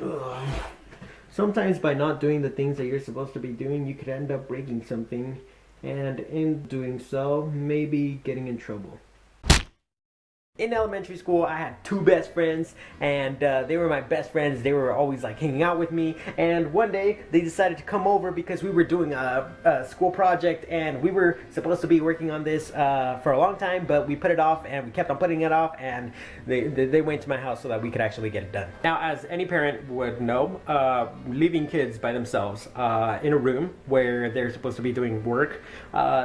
Ugh. Sometimes by not doing the things that you're supposed to be doing, you could end up breaking something, and in doing so, maybe getting in trouble. In elementary school, I had two best friends, and they were my best friends. They were always like hanging out with me, and one day they decided to come over because we were doing a school project, and we were supposed to be working on this for a long time, but we put it off, and we kept on putting it off, and they went to my house so that we could actually get it done. Now, as any parent would know, leaving kids by themselves in a room where they're supposed to be doing work,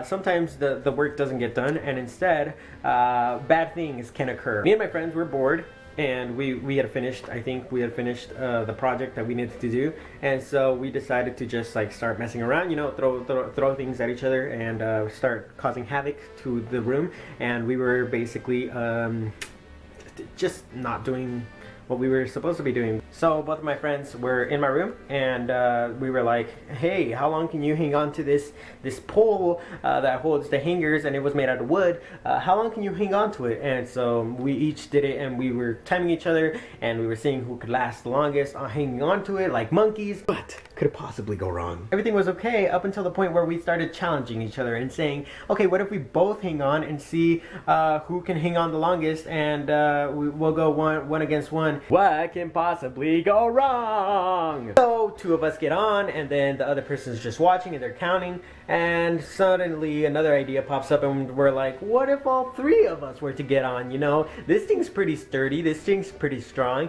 sometimes the work doesn't get done, and instead bad things can occur. Me and my friends were bored, and we had finished, I think we had finished the project that we needed to do, and so we decided to just like start messing around, you know, throw things at each other, and start causing havoc to the room. And we were basically just not doing what we were supposed to be doing. So both of my friends were in my room, and we were like, hey, how long can you hang on to this pole that holds the hangers, and it was made out of wood? How long can you hang on to it? And so we each did it, and we were timing each other, and we were seeing who could last the longest on hanging on to it like monkeys. What could it possibly go wrong? Everything was okay up until the point where we started challenging each other and saying, okay, what if we both hang on and see who can hang on the longest, and we'll go one against one. What can possibly go wrong? So two of us get on, and then the other person's just watching and they're counting, and suddenly another idea pops up, and we're like, what if all three of us were to get on? You know, this thing's pretty sturdy, this thing's pretty strong.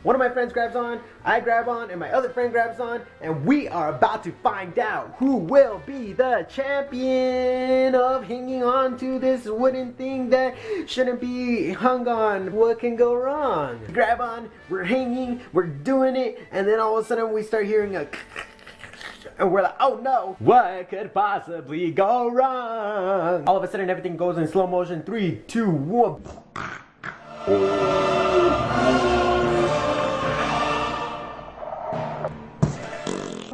One of my friends grabs on, I grab on, and my other friend grabs on, and we are about to find out who will be the champion of hanging on to this wooden thing that shouldn't be hung on. What can go wrong? Grab on, we're hanging, we're doing it, and then all of a sudden we start hearing a and we're like, oh no, what could possibly go wrong? All of a sudden everything goes in slow motion. 3, 2, 1.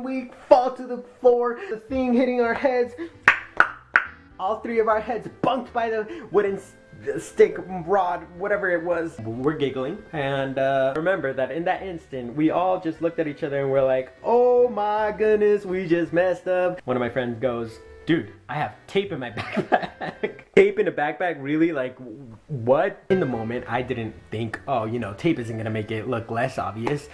We fall to the floor, the thing hitting our heads. All three of our heads bunked by the wooden stick, rod, whatever it was. We're giggling, and remember that in that instant we all just looked at each other and we're like, oh my goodness, we just messed up. One of my friends goes, dude, I have tape in my backpack. Tape in a backpack? Really? Like, what? In the moment, I didn't think, oh, you know, tape isn't gonna make it look less obvious.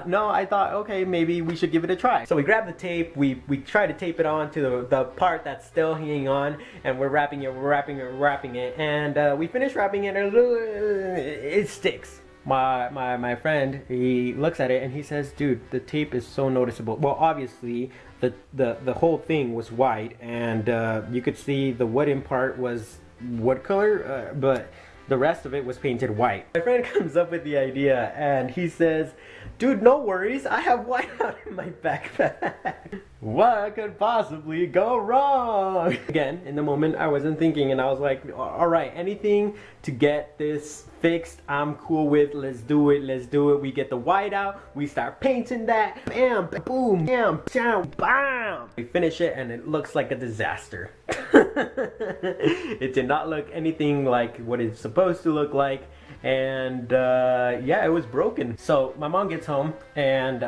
No, I thought, okay, maybe we should give it a try. So we grabbed the tape, we try to tape it on to the part that's still hanging on, and we're wrapping it, and we finish wrapping it, and it sticks. My friend, he looks at it and he says, dude, the tape is so noticeable. Well, obviously the whole thing was white, and you could see the wooden part was wood color, but the rest of it was painted white. My friend comes up with the idea and he says, dude, no worries, I have white out in my backpack. What could possibly go wrong? Again, in the moment I wasn't thinking, and I was like, alright, anything to get this fixed, I'm cool with. Let's do it. We get the white out, we start painting that, bam, boom, bam, bam, bam. We finish it and it looks like a disaster. It did not look anything like what it's supposed to look like, and yeah, it was broken. So my mom gets home, and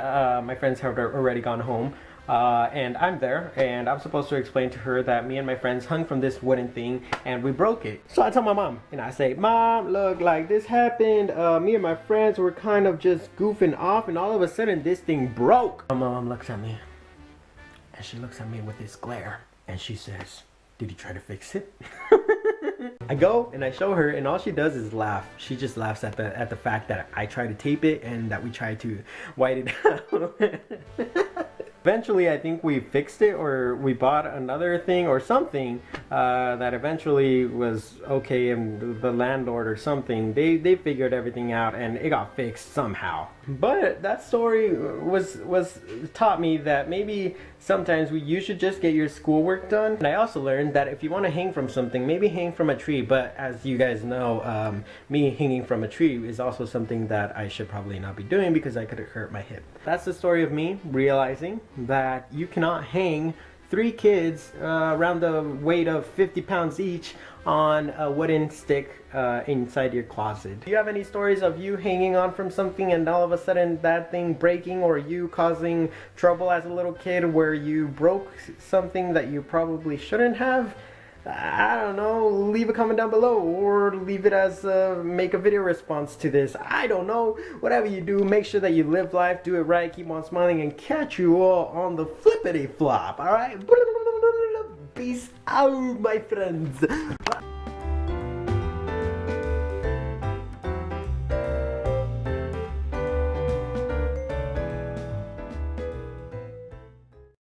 my friends have already gone home. And I'm there, and I'm supposed to explain to her that me and my friends hung from this wooden thing and we broke it. So I tell my mom, and I say, Mom, look, like this happened. Me and my friends were kind of just goofing off, and all of a sudden this thing broke. My mom looks at me, and she looks at me with this glare, and she says, did you try to fix it? I go and I show her, and all she does is laugh. She just laughs at the fact that I try to tape it and that we try to white it out. Eventually, I think we fixed it, or we bought another thing or something that eventually was okay, and the landlord or something, they figured everything out and it got fixed somehow. But that story was taught me that maybe sometimes you should just get your schoolwork done. And I also learned that if you want to hang from something, maybe hang from a tree. But as you guys know, me hanging from a tree is also something that I should probably not be doing because I could hurt my hip. That's the story of me realizing that you cannot hang 3 kids around the weight of 50 pounds each on a wooden stick inside your closet. Do you have any stories of you hanging on from something and all of a sudden that thing breaking, or you causing trouble as a little kid where you broke something that you probably shouldn't have? I don't know, leave a comment down below, or leave it as make a video response to this. I don't know. Whatever you do, make sure that you live life, do it right, keep on smiling, and catch you all on the flippity flop. Alright? Peace out, my friends.